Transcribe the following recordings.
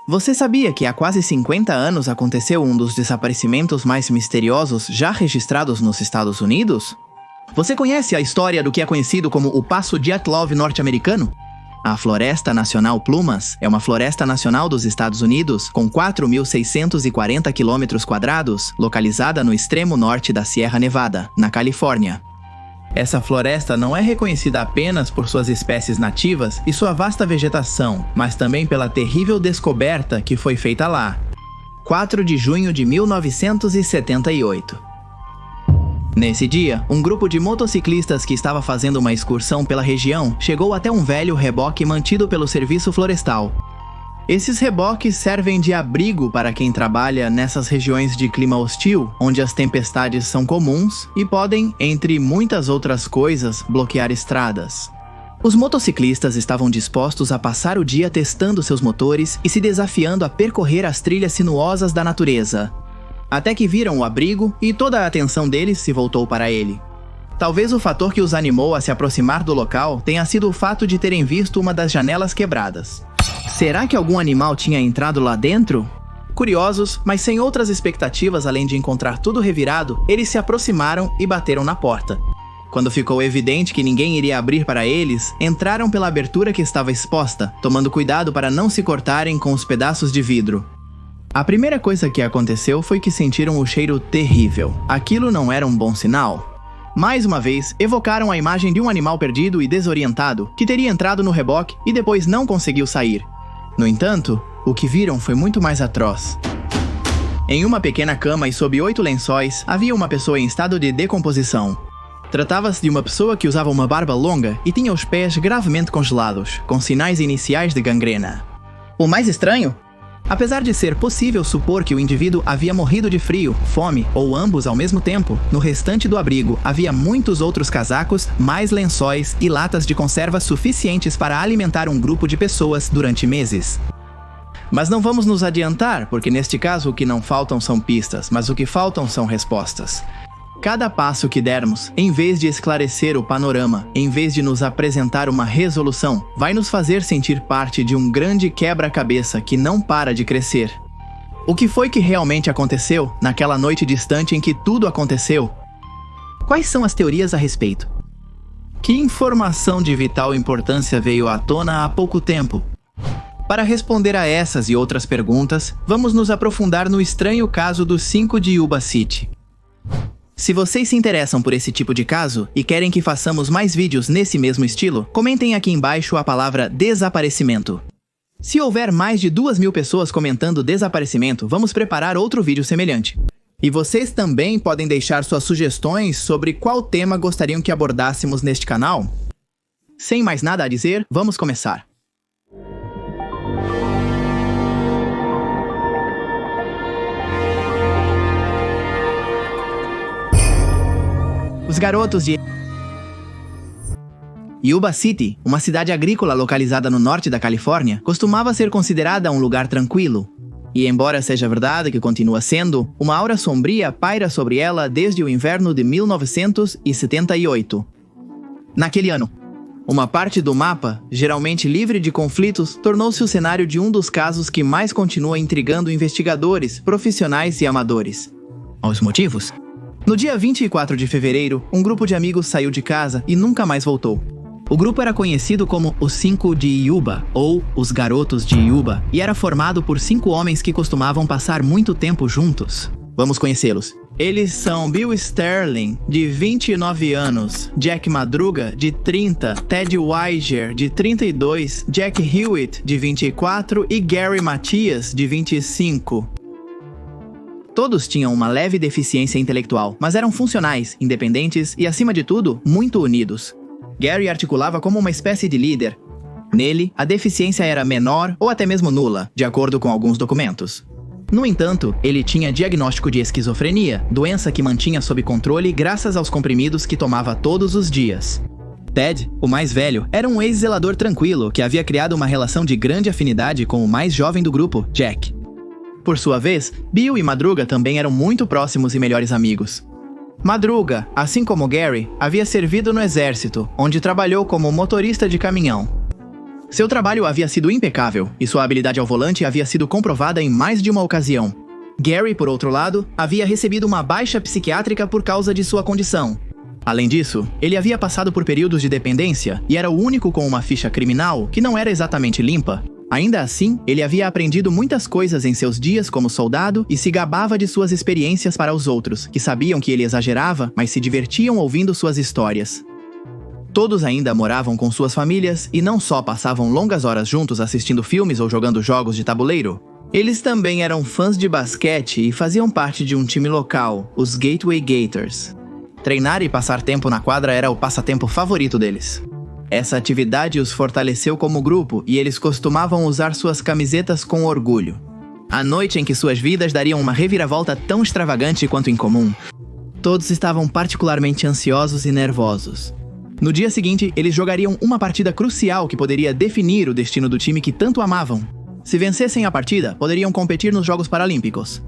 Você sabia que há quase 50 anos aconteceu um dos desaparecimentos mais misteriosos já registrados nos Estados Unidos? Você conhece a história do que é conhecido como o Passo Dyatlov norte-americano? A Floresta Nacional Plumas é uma floresta nacional dos Estados Unidos com 4.640 km², localizada no extremo norte da Sierra Nevada, na Califórnia. Essa floresta não é reconhecida apenas por suas espécies nativas e sua vasta vegetação, mas também pela terrível descoberta que foi feita lá. 4 de junho de 1978. Nesse dia, um grupo de motociclistas que estava fazendo uma excursão pela região chegou até um velho reboque mantido pelo Serviço Florestal. Esses reboques servem de abrigo para quem trabalha nessas regiões de clima hostil, onde as tempestades são comuns e podem, entre muitas outras coisas, bloquear estradas. Os motociclistas estavam dispostos a passar o dia testando seus motores e se desafiando a percorrer as trilhas sinuosas da natureza. Até que viram o abrigo e toda a atenção deles se voltou para ele. Talvez o fator que os animou a se aproximar do local tenha sido o fato de terem visto uma das janelas quebradas. Será que algum animal tinha entrado lá dentro? Curiosos, mas sem outras expectativas além de encontrar tudo revirado, eles se aproximaram e bateram na porta. Quando ficou evidente que ninguém iria abrir para eles, entraram pela abertura que estava exposta, tomando cuidado para não se cortarem com os pedaços de vidro. A primeira coisa que aconteceu foi que sentiram o cheiro terrível. Aquilo não era um bom sinal. Mais uma vez, evocaram a imagem de um animal perdido e desorientado que teria entrado no reboque e depois não conseguiu sair. No entanto, o que viram foi muito mais atroz. Em uma pequena cama e sob 8 lençóis, havia uma pessoa em estado de decomposição. Tratava-se de uma pessoa que usava uma barba longa e tinha os pés gravemente congelados, com sinais iniciais de gangrena. O mais estranho? Apesar de ser possível supor que o indivíduo havia morrido de frio, fome ou ambos ao mesmo tempo, no restante do abrigo havia muitos outros casacos, mais lençóis e latas de conserva suficientes para alimentar um grupo de pessoas durante meses. Mas não vamos nos adiantar, porque neste caso o que não faltam são pistas, mas o que faltam são respostas. Cada passo que dermos, em vez de esclarecer o panorama, em vez de nos apresentar uma resolução, vai nos fazer sentir parte de um grande quebra-cabeça que não para de crescer. O que foi que realmente aconteceu naquela noite distante em que tudo aconteceu? Quais são as teorias a respeito? Que informação de vital importância veio à tona há pouco tempo? Para responder a essas e outras perguntas, vamos nos aprofundar no estranho caso dos 5 de Yuba City. Se vocês se interessam por esse tipo de caso e querem que façamos mais vídeos nesse mesmo estilo, comentem aqui embaixo a palavra desaparecimento. Se houver mais de 2.000 pessoas comentando desaparecimento, vamos preparar outro vídeo semelhante. E vocês também podem deixar suas sugestões sobre qual tema gostariam que abordássemos neste canal. Sem mais nada a dizer, vamos começar. Os garotos de Yuba City, uma cidade agrícola localizada no norte da Califórnia, costumava ser considerada um lugar tranquilo. E embora seja verdade que continua sendo, uma aura sombria paira sobre ela desde o inverno de 1978. Naquele ano, uma parte do mapa, geralmente livre de conflitos, tornou-se o cenário de um dos casos que mais continua intrigando investigadores, profissionais e amadores. Os motivos? No dia 24 de fevereiro, um grupo de amigos saiu de casa e nunca mais voltou. O grupo era conhecido como os 5 de Yuba, ou os Garotos de Yuba, e era formado por 5 homens que costumavam passar muito tempo juntos. Vamos conhecê-los. Eles são Bill Sterling, de 29 anos, Jack Madruga, de 30, Ted Weiger, de 32, Jack Hewitt, de 24 e Gary Matias, de 25. Todos tinham uma leve deficiência intelectual, mas eram funcionais, independentes e, acima de tudo, muito unidos. Gary articulava como uma espécie de líder. Nele, a deficiência era menor ou até mesmo nula, de acordo com alguns documentos. No entanto, ele tinha diagnóstico de esquizofrenia, doença que mantinha sob controle graças aos comprimidos que tomava todos os dias. Ted, o mais velho, era um ex-zelador tranquilo que havia criado uma relação de grande afinidade com o mais jovem do grupo, Jack. Por sua vez, Bill e Madruga também eram muito próximos e melhores amigos. Madruga, assim como Gary, havia servido no exército, onde trabalhou como motorista de caminhão. Seu trabalho havia sido impecável e sua habilidade ao volante havia sido comprovada em mais de uma ocasião. Gary, por outro lado, havia recebido uma baixa psiquiátrica por causa de sua condição. Além disso, ele havia passado por períodos de dependência e era o único com uma ficha criminal que não era exatamente limpa. Ainda assim, ele havia aprendido muitas coisas em seus dias como soldado e se gabava de suas experiências para os outros, que sabiam que ele exagerava, mas se divertiam ouvindo suas histórias. Todos ainda moravam com suas famílias e não só passavam longas horas juntos assistindo filmes ou jogando jogos de tabuleiro. Eles também eram fãs de basquete e faziam parte de um time local, os Gateway Gators. Treinar e passar tempo na quadra era o passatempo favorito deles. Essa atividade os fortaleceu como grupo e eles costumavam usar suas camisetas com orgulho. A noite em que suas vidas dariam uma reviravolta tão extravagante quanto incomum. Todos estavam particularmente ansiosos e nervosos. No dia seguinte, eles jogariam uma partida crucial que poderia definir o destino do time que tanto amavam. Se vencessem a partida, poderiam competir nos Jogos Paralímpicos.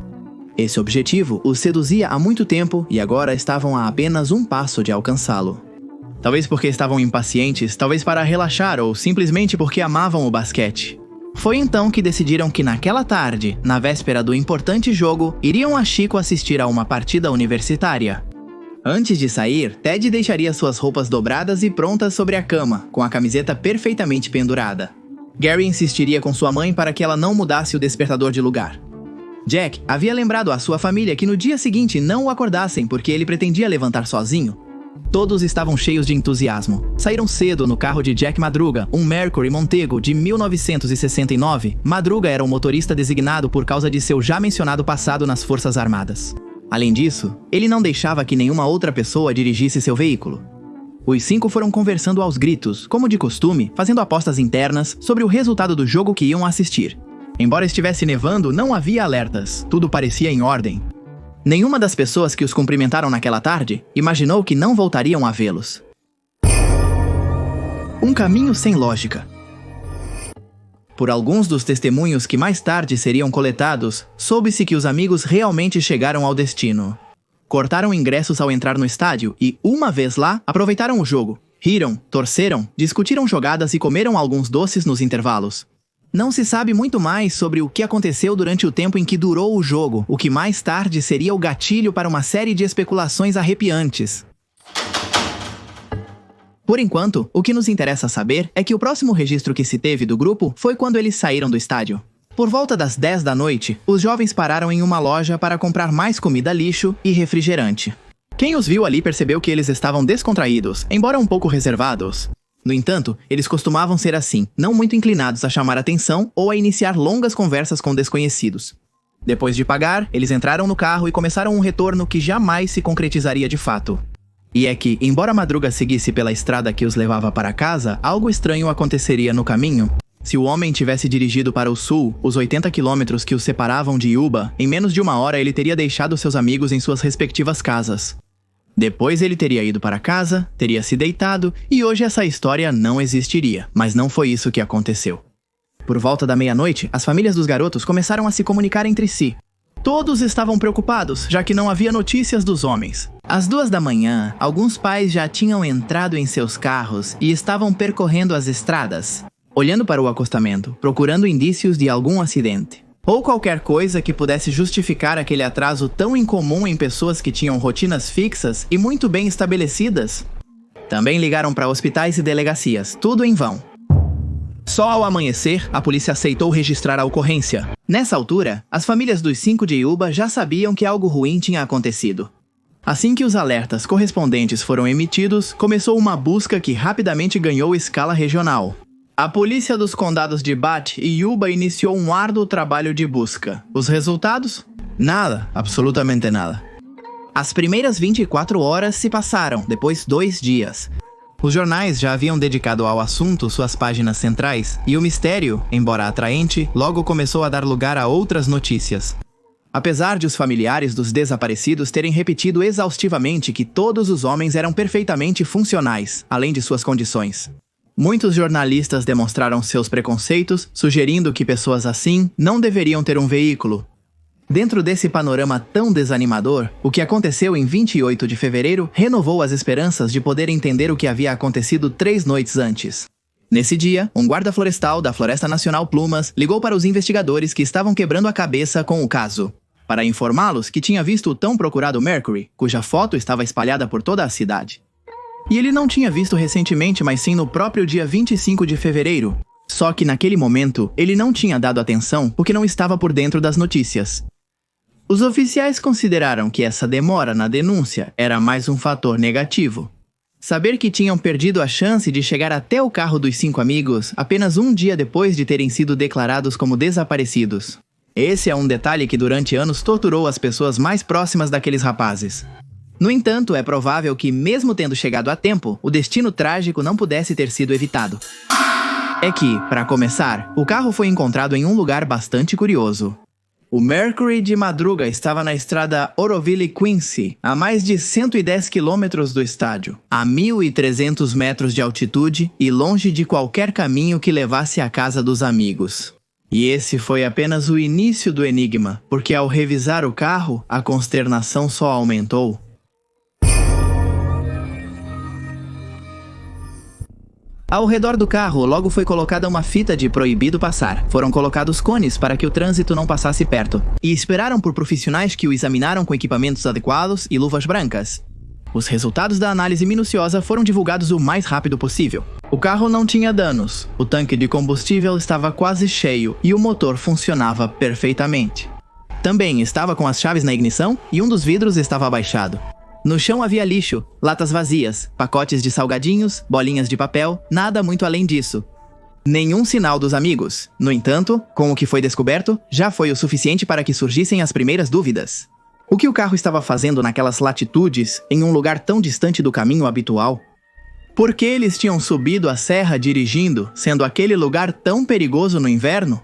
Esse objetivo os seduzia há muito tempo e agora estavam a apenas um passo de alcançá-lo. Talvez porque estavam impacientes, talvez para relaxar ou simplesmente porque amavam o basquete. Foi então que decidiram que naquela tarde, na véspera do importante jogo, iriam a Chico assistir a uma partida universitária. Antes de sair, Ted deixaria suas roupas dobradas e prontas sobre a cama, com a camiseta perfeitamente pendurada. Gary insistiria com sua mãe para que ela não mudasse o despertador de lugar. Jack havia lembrado à sua família que no dia seguinte não o acordassem porque ele pretendia levantar sozinho. Todos estavam cheios de entusiasmo. Saíram cedo no carro de Jack Madruga, um Mercury Montego de 1969. Madruga era um motorista designado por causa de seu já mencionado passado nas Forças Armadas. Além disso, ele não deixava que nenhuma outra pessoa dirigisse seu veículo. Os 5 foram conversando aos gritos, como de costume, fazendo apostas internas sobre o resultado do jogo que iam assistir. Embora estivesse nevando, não havia alertas. Tudo parecia em ordem. Nenhuma das pessoas que os cumprimentaram naquela tarde imaginou que não voltariam a vê-los. Um caminho sem lógica. Por alguns dos testemunhos que mais tarde seriam coletados, soube-se que os amigos realmente chegaram ao destino. Cortaram ingressos ao entrar no estádio e, uma vez lá, aproveitaram o jogo. Riram, torceram, discutiram jogadas e comeram alguns doces nos intervalos. Não se sabe muito mais sobre o que aconteceu durante o tempo em que durou o jogo, o que mais tarde seria o gatilho para uma série de especulações arrepiantes. Por enquanto, o que nos interessa saber é que o próximo registro que se teve do grupo foi quando eles saíram do estádio. Por volta das 10 da noite, os jovens pararam em uma loja para comprar mais comida lixo e refrigerante. Quem os viu ali percebeu que eles estavam descontraídos, embora um pouco reservados. No entanto, eles costumavam ser assim, não muito inclinados a chamar atenção ou a iniciar longas conversas com desconhecidos. Depois de pagar, eles entraram no carro e começaram um retorno que jamais se concretizaria de fato. E é que, embora Madruga seguisse pela estrada que os levava para casa, algo estranho aconteceria no caminho. Se o homem tivesse dirigido para o sul, os 80 quilômetros que os separavam de Yuba, em menos de uma hora ele teria deixado seus amigos em suas respectivas casas. Depois ele teria ido para casa, teria se deitado e hoje essa história não existiria, mas não foi isso que aconteceu. Por volta da meia-noite, as famílias dos garotos começaram a se comunicar entre si. Todos estavam preocupados, já que não havia notícias dos homens. Às 2 da manhã, alguns pais já tinham entrado em seus carros e estavam percorrendo as estradas, olhando para o acostamento, procurando indícios de algum acidente. Ou qualquer coisa que pudesse justificar aquele atraso tão incomum em pessoas que tinham rotinas fixas e muito bem estabelecidas. Também ligaram para hospitais e delegacias, tudo em vão. Só ao amanhecer, a polícia aceitou registrar a ocorrência. Nessa altura, as famílias dos 5 de Yuba já sabiam que algo ruim tinha acontecido. Assim que os alertas correspondentes foram emitidos, começou uma busca que rapidamente ganhou escala regional. A polícia dos condados de Bat e Yuba iniciou um árduo trabalho de busca. Os resultados? Nada, absolutamente nada. As primeiras 24 horas se passaram, depois 2 dias. Os jornais já haviam dedicado ao assunto suas páginas centrais, e o mistério, embora atraente, logo começou a dar lugar a outras notícias. Apesar de os familiares dos desaparecidos terem repetido exaustivamente que todos os homens eram perfeitamente funcionais, além de suas condições. Muitos jornalistas demonstraram seus preconceitos, sugerindo que pessoas assim não deveriam ter um veículo. Dentro desse panorama tão desanimador, o que aconteceu em 28 de fevereiro renovou as esperanças de poder entender o que havia acontecido 3 noites antes. Nesse dia, um guarda florestal da Floresta Nacional Plumas ligou para os investigadores que estavam quebrando a cabeça com o caso, para informá-los que tinha visto o tão procurado Mercury, cuja foto estava espalhada por toda a cidade. E ele não tinha visto recentemente, mas sim no próprio dia 25 de fevereiro. Só que naquele momento, ele não tinha dado atenção porque não estava por dentro das notícias. Os oficiais consideraram que essa demora na denúncia era mais um fator negativo. Saber que tinham perdido a chance de chegar até o carro dos 5 amigos apenas um dia depois de terem sido declarados como desaparecidos. Esse é um detalhe que durante anos torturou as pessoas mais próximas daqueles rapazes. No entanto, é provável que, mesmo tendo chegado a tempo, o destino trágico não pudesse ter sido evitado. É que, para começar, o carro foi encontrado em um lugar bastante curioso. O Mercury de madruga estava na estrada Oroville-Quincy, a mais de 110 quilômetros do estádio, a 1.300 metros de altitude e longe de qualquer caminho que levasse à casa dos amigos. E esse foi apenas o início do enigma, porque ao revisar o carro, a consternação só aumentou. Ao redor do carro, logo foi colocada uma fita de proibido passar. Foram colocados cones para que o trânsito não passasse perto. E esperaram por profissionais que o examinaram com equipamentos adequados e luvas brancas. Os resultados da análise minuciosa foram divulgados o mais rápido possível. O carro não tinha danos, o tanque de combustível estava quase cheio e o motor funcionava perfeitamente. Também estava com as chaves na ignição e um dos vidros estava abaixado. No chão havia lixo, latas vazias, pacotes de salgadinhos, bolinhas de papel, nada muito além disso. Nenhum sinal dos amigos. No entanto, com o que foi descoberto, já foi o suficiente para que surgissem as primeiras dúvidas. O que o carro estava fazendo naquelas latitudes, em um lugar tão distante do caminho habitual? Por que eles tinham subido a serra dirigindo, sendo aquele lugar tão perigoso no inverno?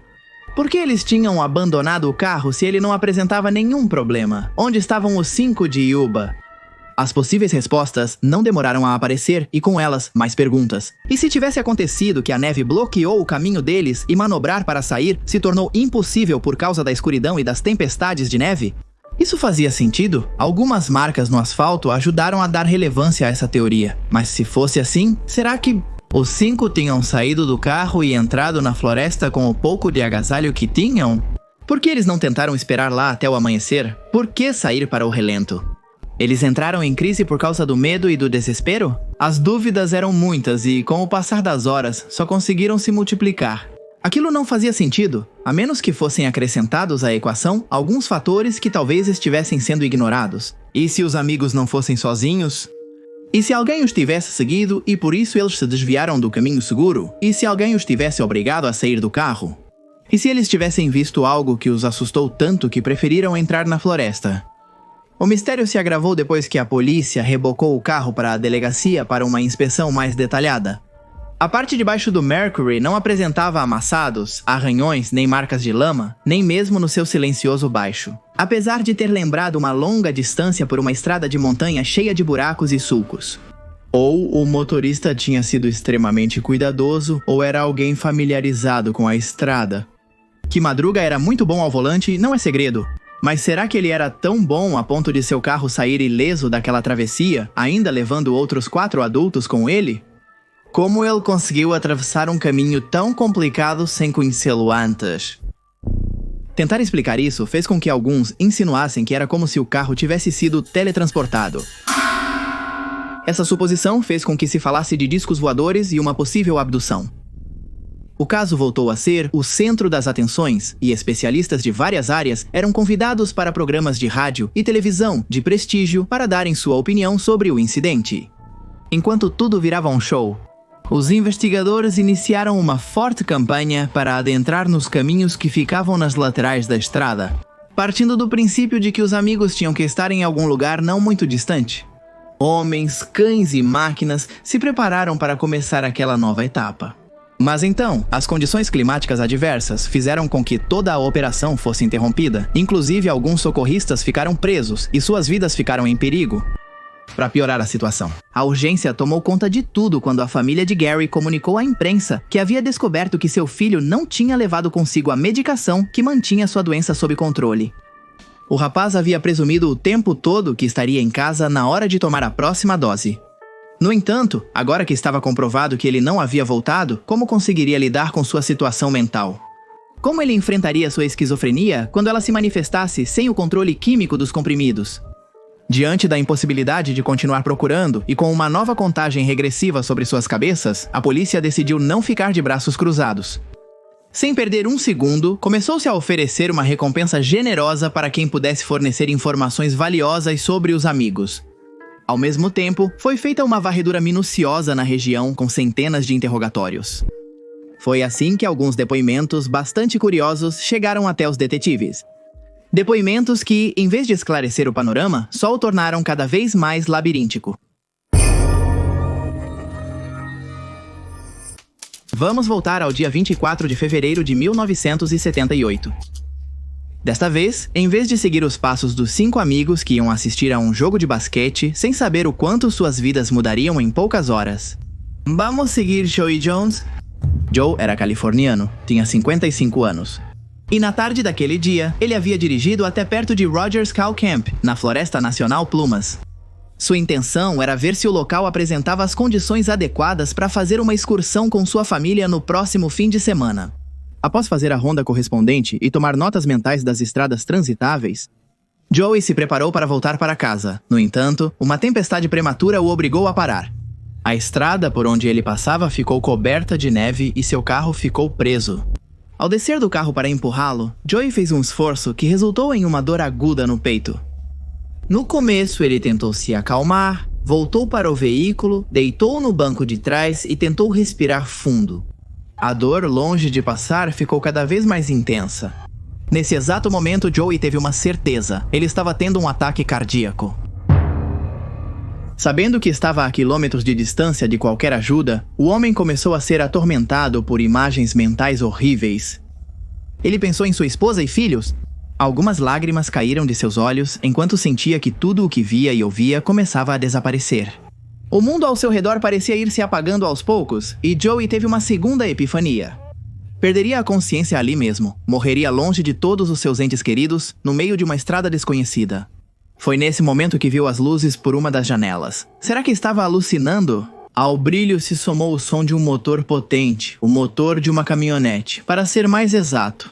Por que eles tinham abandonado o carro se ele não apresentava nenhum problema? Onde estavam os 5 de Yuba? As possíveis respostas não demoraram a aparecer e com elas, mais perguntas. E se tivesse acontecido que a neve bloqueou o caminho deles e manobrar para sair se tornou impossível por causa da escuridão e das tempestades de neve? Isso fazia sentido? Algumas marcas no asfalto ajudaram a dar relevância a essa teoria. Mas se fosse assim, será que os 5 tinham saído do carro e entrado na floresta com o pouco de agasalho que tinham? Por que eles não tentaram esperar lá até o amanhecer? Por que sair para o relento? Eles entraram em crise por causa do medo e do desespero? As dúvidas eram muitas e, com o passar das horas, só conseguiram se multiplicar. Aquilo não fazia sentido, a menos que fossem acrescentados à equação alguns fatores que talvez estivessem sendo ignorados. E se os amigos não fossem sozinhos? E se alguém os tivesse seguido e por isso eles se desviaram do caminho seguro? E se alguém os tivesse obrigado a sair do carro? E se eles tivessem visto algo que os assustou tanto que preferiram entrar na floresta? O mistério se agravou depois que a polícia rebocou o carro para a delegacia para uma inspeção mais detalhada. A parte de baixo do Mercury não apresentava amassados, arranhões nem marcas de lama, nem mesmo no seu silencioso baixo. Apesar de ter lembrado uma longa distância por uma estrada de montanha cheia de buracos e sulcos. Ou o motorista tinha sido extremamente cuidadoso, ou era alguém familiarizado com a estrada. Que Madruga era muito bom ao volante não é segredo. Mas será que ele era tão bom a ponto de seu carro sair ileso daquela travessia, ainda levando outros 4 adultos com ele? Como ele conseguiu atravessar um caminho tão complicado sem conhecê-lo antes? Tentar explicar isso fez com que alguns insinuassem que era como se o carro tivesse sido teletransportado. Essa suposição fez com que se falasse de discos voadores e uma possível abdução. O caso voltou a ser o centro das atenções e especialistas de várias áreas eram convidados para programas de rádio e televisão de prestígio para darem sua opinião sobre o incidente. Enquanto tudo virava um show, os investigadores iniciaram uma forte campanha para adentrar nos caminhos que ficavam nas laterais da estrada, partindo do princípio de que os amigos tinham que estar em algum lugar não muito distante. Homens, cães e máquinas se prepararam para começar aquela nova etapa. Mas então, as condições climáticas adversas fizeram com que toda a operação fosse interrompida. Inclusive, alguns socorristas ficaram presos e suas vidas ficaram em perigo. Para piorar a situação, a urgência tomou conta de tudo quando a família de Gary comunicou à imprensa que havia descoberto que seu filho não tinha levado consigo a medicação que mantinha sua doença sob controle. O rapaz havia presumido o tempo todo que estaria em casa na hora de tomar a próxima dose. No entanto, agora que estava comprovado que ele não havia voltado, como conseguiria lidar com sua situação mental? Como ele enfrentaria sua esquizofrenia quando ela se manifestasse sem o controle químico dos comprimidos? Diante da impossibilidade de continuar procurando e com uma nova contagem regressiva sobre suas cabeças, a polícia decidiu não ficar de braços cruzados. Sem perder um segundo, começou-se a oferecer uma recompensa generosa para quem pudesse fornecer informações valiosas sobre os amigos. Ao mesmo tempo, foi feita uma varredura minuciosa na região com centenas de interrogatórios. Foi assim que alguns depoimentos bastante curiosos chegaram até os detetives. Depoimentos que, em vez de esclarecer o panorama, só o tornaram cada vez mais labiríntico. Vamos voltar ao dia 24 de fevereiro de 1978. Desta vez, em vez de seguir os passos dos 5 amigos que iam assistir a um jogo de basquete sem saber o quanto suas vidas mudariam em poucas horas. Vamos seguir Joey Jones? Joe era californiano, tinha 55 anos. E na tarde daquele dia, ele havia dirigido até perto de Rogers Cow Camp, na Floresta Nacional Plumas. Sua intenção era ver se o local apresentava as condições adequadas para fazer uma excursão com sua família no próximo fim de semana. Após fazer a ronda correspondente e tomar notas mentais das estradas transitáveis, Joey se preparou para voltar para casa. No entanto, uma tempestade prematura o obrigou a parar. A estrada por onde ele passava ficou coberta de neve e seu carro ficou preso. Ao descer do carro para empurrá-lo, Joey fez um esforço que resultou em uma dor aguda no peito. No começo, ele tentou se acalmar, voltou para o veículo, deitou no banco de trás e tentou respirar fundo. A dor, longe de passar, ficou cada vez mais intensa. Nesse exato momento, Joey teve uma certeza. Ele estava tendo um ataque cardíaco. Sabendo que estava a quilômetros de distância de qualquer ajuda, o homem começou a ser atormentado por imagens mentais horríveis. Ele pensou em sua esposa e filhos. Algumas lágrimas caíram de seus olhos enquanto sentia que tudo o que via e ouvia começava a desaparecer. O mundo ao seu redor parecia ir se apagando aos poucos, e Joey teve uma segunda epifania. Perderia a consciência ali mesmo, morreria longe de todos os seus entes queridos, no meio de uma estrada desconhecida. Foi nesse momento que viu as luzes por uma das janelas. Será que estava alucinando? Ao brilho se somou o som de um motor potente, o motor de uma caminhonete, para ser mais exato.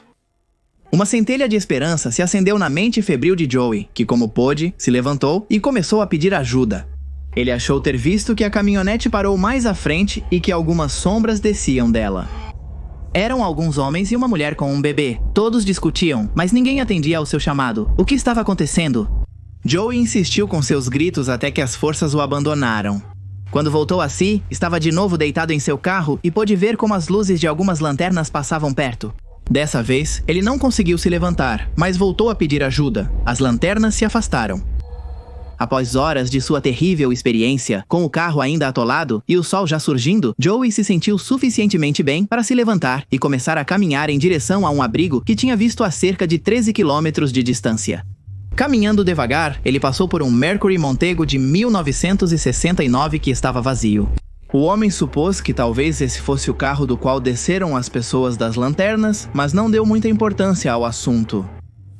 Uma centelha de esperança se acendeu na mente febril de Joey, que, como pôde, se levantou e começou a pedir ajuda. Ele achou ter visto que a caminhonete parou mais à frente e que algumas sombras desciam dela. Eram alguns homens e uma mulher com um bebê. Todos discutiam, mas ninguém atendia ao seu chamado. O que estava acontecendo? Joey insistiu com seus gritos até que as forças o abandonaram. Quando voltou a si, estava de novo deitado em seu carro e pôde ver como as luzes de algumas lanternas passavam perto. Dessa vez, ele não conseguiu se levantar, mas voltou a pedir ajuda. As lanternas se afastaram. Após horas de sua terrível experiência, com o carro ainda atolado e o sol já surgindo, Joey se sentiu suficientemente bem para se levantar e começar a caminhar em direção a um abrigo que tinha visto a cerca de 13 quilômetros de distância. Caminhando devagar, ele passou por um Mercury Montego de 1969 que estava vazio. O homem supôs que talvez esse fosse o carro do qual desceram as pessoas das lanternas, mas não deu muita importância ao assunto.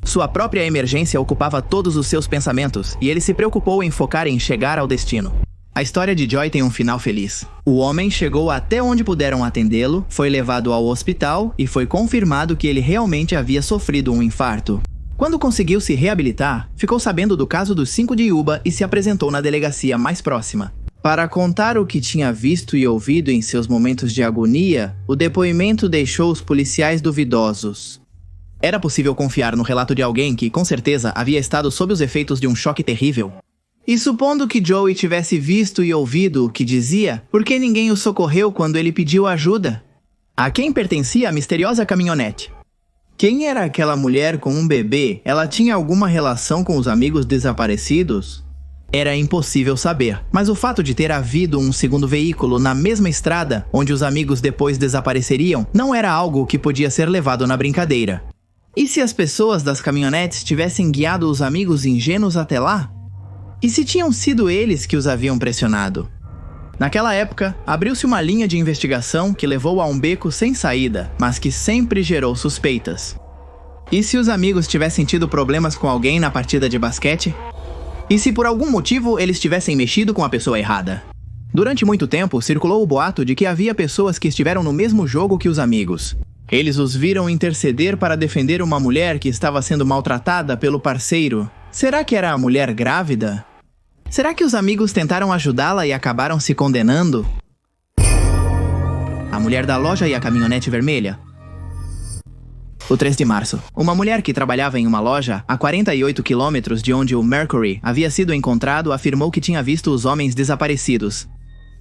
Sua própria emergência ocupava todos os seus pensamentos, e ele se preocupou em focar em chegar ao destino. A história de Joey tem um final feliz. O homem chegou até onde puderam atendê-lo, foi levado ao hospital e foi confirmado que ele realmente havia sofrido um infarto. Quando conseguiu se reabilitar, ficou sabendo do caso dos 5 de Yuba e se apresentou na delegacia mais próxima. Para contar o que tinha visto e ouvido em seus momentos de agonia, o depoimento deixou os policiais duvidosos. Era possível confiar no relato de alguém que, com certeza, havia estado sob os efeitos de um choque terrível? E supondo que Joey tivesse visto e ouvido o que dizia, por que ninguém o socorreu quando ele pediu ajuda? A quem pertencia a misteriosa caminhonete? Quem era aquela mulher com um bebê? Ela tinha alguma relação com os amigos desaparecidos? Era impossível saber, mas o fato de ter havido um segundo veículo na mesma estrada, onde os amigos depois desapareceriam, não era algo que podia ser levado na brincadeira. E se as pessoas das caminhonetes tivessem guiado os amigos ingênuos até lá? E se tinham sido eles que os haviam pressionado? Naquela época, abriu-se uma linha de investigação que levou a um beco sem saída, mas que sempre gerou suspeitas. E se os amigos tivessem tido problemas com alguém na partida de basquete? E se por algum motivo eles tivessem mexido com a pessoa errada? Durante muito tempo, circulou o boato de que havia pessoas que estiveram no mesmo jogo que os amigos. Eles os viram interceder para defender uma mulher que estava sendo maltratada pelo parceiro. Será que era a mulher grávida? Será que os amigos tentaram ajudá-la e acabaram se condenando? A mulher da loja e a caminhonete vermelha. O 3 de março. Uma mulher que trabalhava em uma loja a 48 quilômetros de onde o Mercury havia sido encontrado afirmou que tinha visto os homens desaparecidos.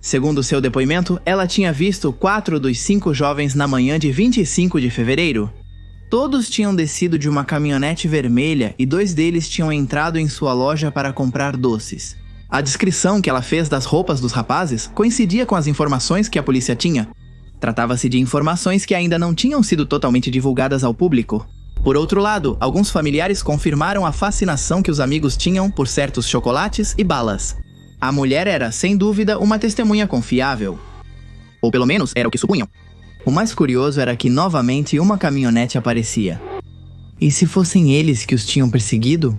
Segundo seu depoimento, ela tinha visto 4 dos 5 jovens na manhã de 25 de fevereiro. Todos tinham descido de uma caminhonete vermelha e 2 deles tinham entrado em sua loja para comprar doces. A descrição que ela fez das roupas dos rapazes coincidia com as informações que a polícia tinha. Tratava-se de informações que ainda não tinham sido totalmente divulgadas ao público. Por outro lado, alguns familiares confirmaram a fascinação que os amigos tinham por certos chocolates e balas. A mulher era, sem dúvida, uma testemunha confiável. Ou pelo menos, era o que supunham. O mais curioso era que, novamente, uma caminhonete aparecia. E se fossem eles que os tinham perseguido?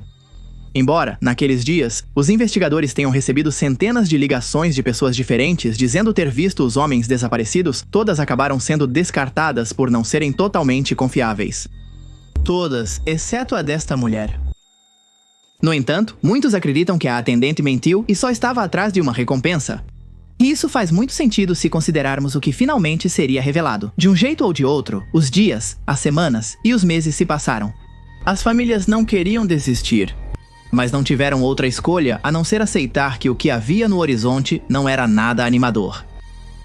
Embora, naqueles dias, os investigadores tenham recebido centenas de ligações de pessoas diferentes dizendo ter visto os homens desaparecidos, todas acabaram sendo descartadas por não serem totalmente confiáveis. Todas, exceto a desta mulher. No entanto, muitos acreditam que a atendente mentiu e só estava atrás de uma recompensa. E isso faz muito sentido se considerarmos o que finalmente seria revelado. De um jeito ou de outro, os dias, as semanas e os meses se passaram. As famílias não queriam desistir, mas não tiveram outra escolha a não ser aceitar que o que havia no horizonte não era nada animador.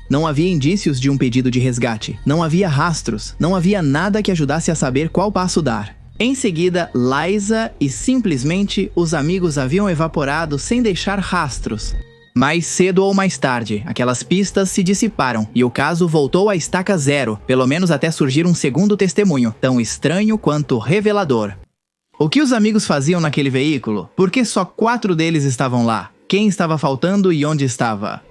Não havia indícios de um pedido de resgate, não havia rastros, não havia nada que ajudasse a saber qual passo dar. Em seguida, Liza e simplesmente os amigos haviam evaporado sem deixar rastros. Mais cedo ou mais tarde, aquelas pistas se dissiparam e o caso voltou à estaca zero, pelo menos até surgir um segundo testemunho, tão estranho quanto revelador. O que os amigos faziam naquele veículo? Por que só 4 deles estavam lá? Quem estava faltando e onde estava?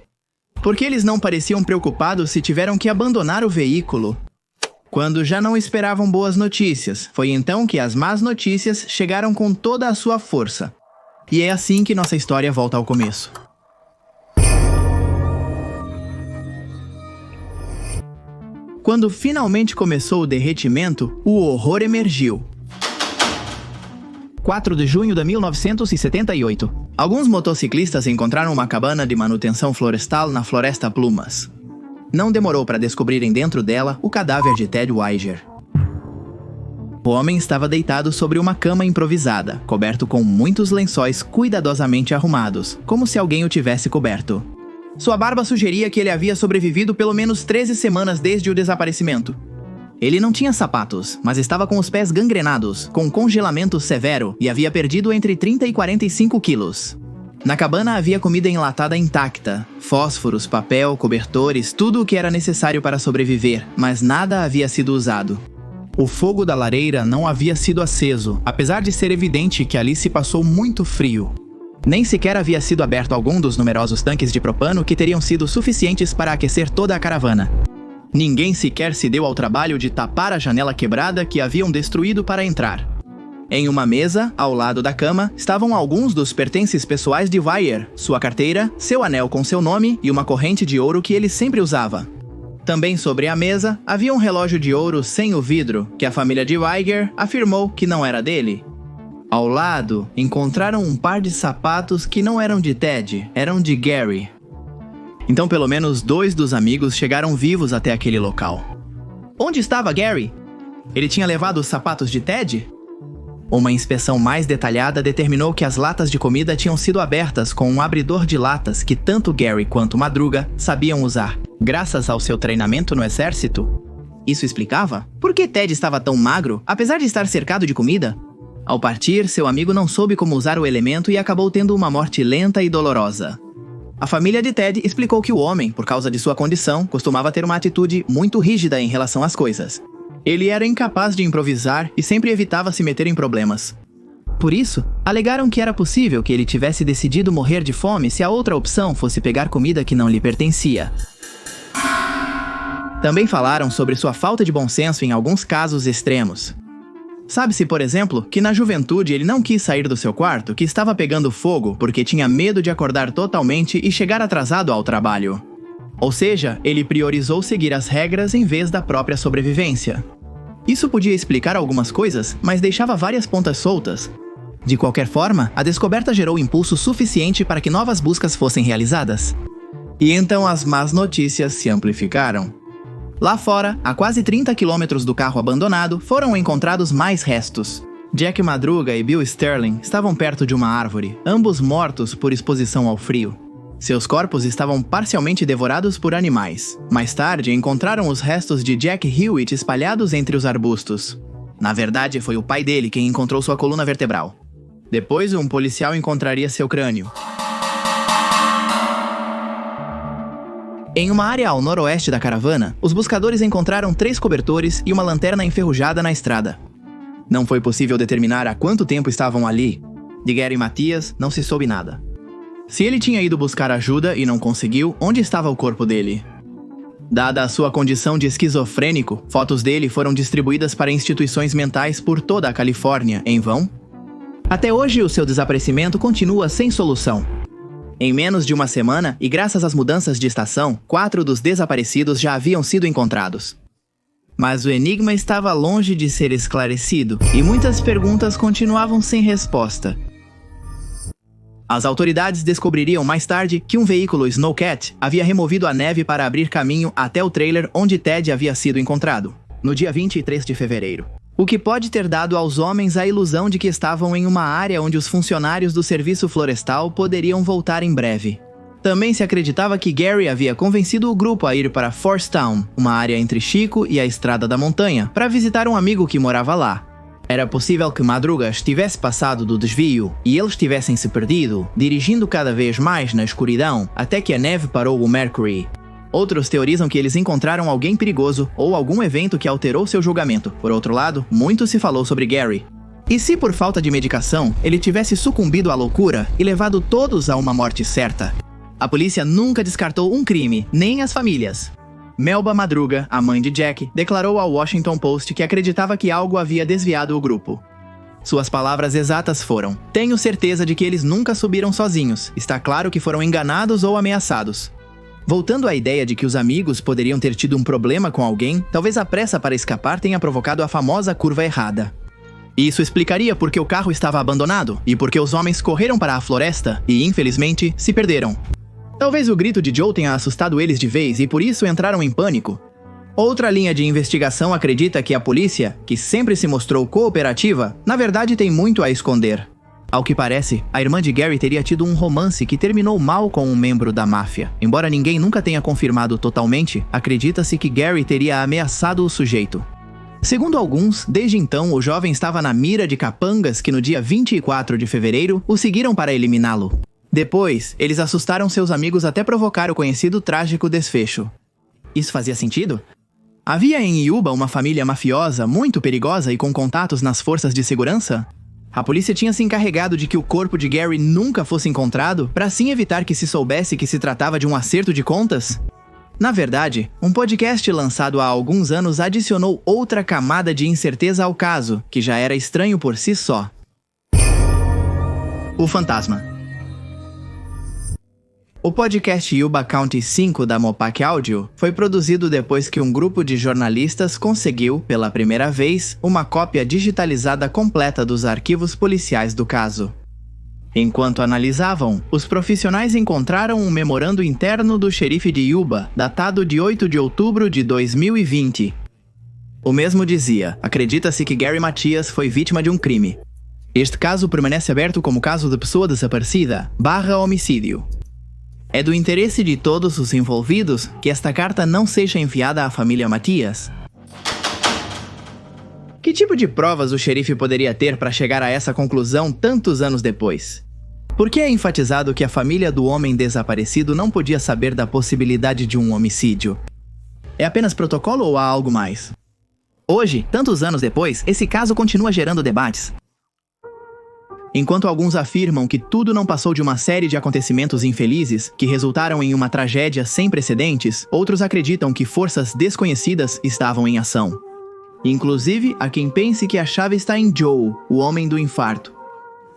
Por que eles não pareciam preocupados se tiveram que abandonar o veículo? Quando já não esperavam boas notícias, foi então que as más notícias chegaram com toda a sua força. E é assim que nossa história volta ao começo. Quando finalmente começou o derretimento, o horror emergiu. 4 de junho de 1978. Alguns motociclistas encontraram uma cabana de manutenção florestal na Floresta Plumas. Não demorou para descobrirem dentro dela o cadáver de Ted Weiger. O homem estava deitado sobre uma cama improvisada, coberto com muitos lençóis cuidadosamente arrumados, como se alguém o tivesse coberto. Sua barba sugeria que ele havia sobrevivido pelo menos 13 semanas desde o desaparecimento. Ele não tinha sapatos, mas estava com os pés gangrenados, com congelamento severo e havia perdido entre 30 e 45 quilos. Na cabana havia comida enlatada intacta, fósforos, papel, cobertores, tudo o que era necessário para sobreviver, mas nada havia sido usado. O fogo da lareira não havia sido aceso, apesar de ser evidente que ali se passou muito frio. Nem sequer havia sido aberto algum dos numerosos tanques de propano que teriam sido suficientes para aquecer toda a caravana. Ninguém sequer se deu ao trabalho de tapar a janela quebrada que haviam destruído para entrar. Em uma mesa, ao lado da cama, estavam alguns dos pertences pessoais de Weiger, sua carteira, seu anel com seu nome e uma corrente de ouro que ele sempre usava. Também sobre a mesa, havia um relógio de ouro sem o vidro, que a família de Weiger afirmou que não era dele. Ao lado, encontraram um par de sapatos que não eram de Ted, eram de Gary. Então pelo menos 2 dos amigos chegaram vivos até aquele local. Onde estava Gary? Ele tinha levado os sapatos de Ted? Uma inspeção mais detalhada determinou que as latas de comida tinham sido abertas com um abridor de latas que tanto Gary quanto Madruga sabiam usar, graças ao seu treinamento no exército. Isso explicava por que Ted estava tão magro, apesar de estar cercado de comida. Ao partir, seu amigo não soube como usar o elemento e acabou tendo uma morte lenta e dolorosa. A família de Ted explicou que o homem, por causa de sua condição, costumava ter uma atitude muito rígida em relação às coisas. Ele era incapaz de improvisar e sempre evitava se meter em problemas. Por isso, alegaram que era possível que ele tivesse decidido morrer de fome se a outra opção fosse pegar comida que não lhe pertencia. Também falaram sobre sua falta de bom senso em alguns casos extremos. Sabe-se, por exemplo, que na juventude ele não quis sair do seu quarto, que estava pegando fogo porque tinha medo de acordar totalmente e chegar atrasado ao trabalho. Ou seja, ele priorizou seguir as regras em vez da própria sobrevivência. Isso podia explicar algumas coisas, mas deixava várias pontas soltas. De qualquer forma, a descoberta gerou impulso suficiente para que novas buscas fossem realizadas. E então as más notícias se amplificaram. Lá fora, a quase 30 quilômetros do carro abandonado, foram encontrados mais restos. Jack Madruga e Bill Sterling estavam perto de uma árvore, ambos mortos por exposição ao frio. Seus corpos estavam parcialmente devorados por animais. Mais tarde, encontraram os restos de Jack Hewitt espalhados entre os arbustos. Na verdade, foi o pai dele quem encontrou sua coluna vertebral. Depois, um policial encontraria seu crânio. Em uma área ao noroeste da caravana, os buscadores encontraram 3 cobertores e uma lanterna enferrujada na estrada. Não foi possível determinar há quanto tempo estavam ali. De Gary Matias, não se soube nada. Se ele tinha ido buscar ajuda e não conseguiu, onde estava o corpo dele? Dada a sua condição de esquizofrênico, fotos dele foram distribuídas para instituições mentais por toda a Califórnia, em vão? Até hoje, o seu desaparecimento continua sem solução. Em menos de uma semana, e graças às mudanças de estação, 4 dos desaparecidos já haviam sido encontrados. Mas o enigma estava longe de ser esclarecido, e muitas perguntas continuavam sem resposta. As autoridades descobririam mais tarde que um veículo Snowcat havia removido a neve para abrir caminho até o trailer onde Ted havia sido encontrado, no dia 23 de fevereiro. O que pode ter dado aos homens a ilusão de que estavam em uma área onde os funcionários do serviço florestal poderiam voltar em breve. Também se acreditava que Gary havia convencido o grupo a ir para Forstown, uma área entre Chico e a Estrada da Montanha, para visitar um amigo que morava lá. Era possível que Madruga tivesse passado do desvio e eles tivessem se perdido, dirigindo cada vez mais na escuridão até que a neve parou o Mercury. Outros teorizam que eles encontraram alguém perigoso ou algum evento que alterou seu julgamento. Por outro lado, muito se falou sobre Gary. E se por falta de medicação, ele tivesse sucumbido à loucura e levado todos a uma morte certa? A polícia nunca descartou um crime, nem as famílias. Melba Madruga, a mãe de Jack, declarou ao Washington Post que acreditava que algo havia desviado o grupo. Suas palavras exatas foram: "Tenho certeza de que eles nunca subiram sozinhos. Está claro que foram enganados ou ameaçados." Voltando à ideia de que os amigos poderiam ter tido um problema com alguém, talvez a pressa para escapar tenha provocado a famosa curva errada. Isso explicaria por que o carro estava abandonado e por que os homens correram para a floresta e, infelizmente, se perderam. Talvez o grito de Joe tenha assustado eles de vez e por isso entraram em pânico. Outra linha de investigação acredita que a polícia, que sempre se mostrou cooperativa, na verdade tem muito a esconder. Ao que parece, a irmã de Gary teria tido um romance que terminou mal com um membro da máfia. Embora ninguém nunca tenha confirmado totalmente, acredita-se que Gary teria ameaçado o sujeito. Segundo alguns, desde então o jovem estava na mira de capangas que no dia 24 de fevereiro o seguiram para eliminá-lo. Depois, eles assustaram seus amigos até provocar o conhecido trágico desfecho. Isso fazia sentido? Havia em Yuba uma família mafiosa muito perigosa e com contatos nas forças de segurança? A polícia tinha se encarregado de que o corpo de Gary nunca fosse encontrado, para assim evitar que se soubesse que se tratava de um acerto de contas? Na verdade, um podcast lançado há alguns anos adicionou outra camada de incerteza ao caso, que já era estranho por si só. O fantasma. O podcast Yuba County 5 da Mopac Audio foi produzido depois que um grupo de jornalistas conseguiu, pela primeira vez, uma cópia digitalizada completa dos arquivos policiais do caso. Enquanto analisavam, os profissionais encontraram um memorando interno do xerife de Yuba, datado de 8 de outubro de 2020. O mesmo dizia: acredita-se que Gary Matias foi vítima de um crime. Este caso permanece aberto como caso de pessoa desaparecida / homicídio. É do interesse de todos os envolvidos que esta carta não seja enviada à família Matias. Que tipo de provas o xerife poderia ter para chegar a essa conclusão tantos anos depois? Por que é enfatizado que a família do homem desaparecido não podia saber da possibilidade de um homicídio? É apenas protocolo ou há algo mais? Hoje, tantos anos depois, esse caso continua gerando debates. Enquanto alguns afirmam que tudo não passou de uma série de acontecimentos infelizes que resultaram em uma tragédia sem precedentes, outros acreditam que forças desconhecidas estavam em ação. inclusive a quem pense que a chave está em Joe, o homem do infarto.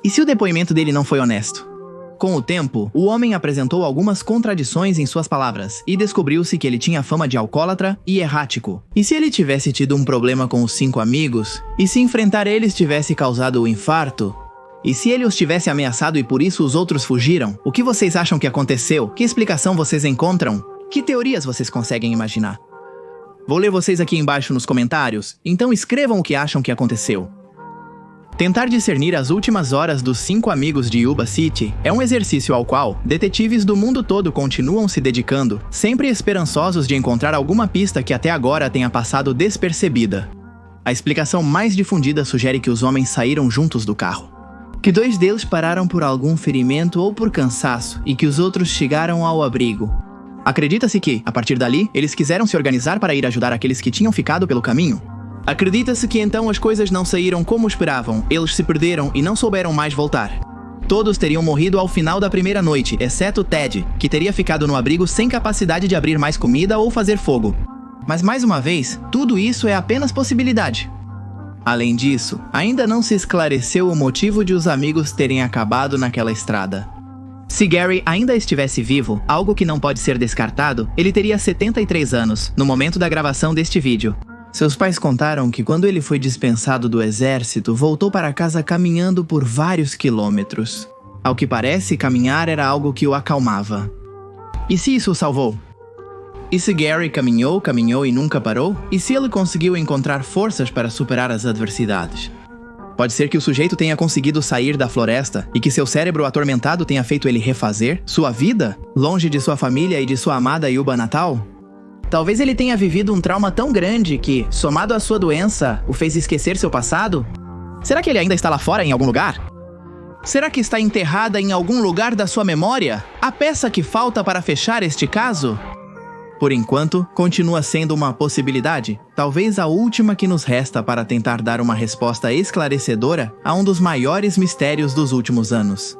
E se o depoimento dele não foi honesto? Com o tempo, o homem apresentou algumas contradições em suas palavras e descobriu-se que ele tinha fama de alcoólatra e errático. E se ele tivesse tido um problema com os 5 amigos? E se enfrentar eles tivesse causado o infarto? E se ele os tivesse ameaçado e por isso os outros fugiram? O que vocês acham que aconteceu? Que explicação vocês encontram? Que teorias vocês conseguem imaginar? Vou ler vocês aqui embaixo nos comentários, então escrevam o que acham que aconteceu. Tentar discernir as últimas horas dos 5 amigos de Yuba City é um exercício ao qual detetives do mundo todo continuam se dedicando, sempre esperançosos de encontrar alguma pista que até agora tenha passado despercebida. A explicação mais difundida sugere que os homens saíram juntos do carro, que 2 deles pararam por algum ferimento ou por cansaço e que os outros chegaram ao abrigo. Acredita-se que, a partir dali, eles quiseram se organizar para ir ajudar aqueles que tinham ficado pelo caminho. Acredita-se que então as coisas não saíram como esperavam, eles se perderam e não souberam mais voltar. Todos teriam morrido ao final da primeira noite, exceto Ted, que teria ficado no abrigo sem capacidade de abrir mais comida ou fazer fogo. Mas mais uma vez, tudo isso é apenas possibilidade. Além disso, ainda não se esclareceu o motivo de os amigos terem acabado naquela estrada. Se Gary ainda estivesse vivo, algo que não pode ser descartado, ele teria 73 anos, no momento da gravação deste vídeo. Seus pais contaram que quando ele foi dispensado do exército, voltou para casa caminhando por vários quilômetros. Ao que parece, caminhar era algo que o acalmava. E se isso o salvou? E se Gary caminhou e nunca parou? E se ele conseguiu encontrar forças para superar as adversidades? Pode ser que o sujeito tenha conseguido sair da floresta e que seu cérebro atormentado tenha feito ele refazer sua vida, longe de sua família e de sua amada Yuba natal? Talvez ele tenha vivido um trauma tão grande que, somado à sua doença, o fez esquecer seu passado? Será que ele ainda está lá fora em algum lugar? Será que está enterrada em algum lugar da sua memória? A peça que falta para fechar este caso? Por enquanto, continua sendo uma possibilidade, talvez a última que nos resta para tentar dar uma resposta esclarecedora a um dos maiores mistérios dos últimos anos.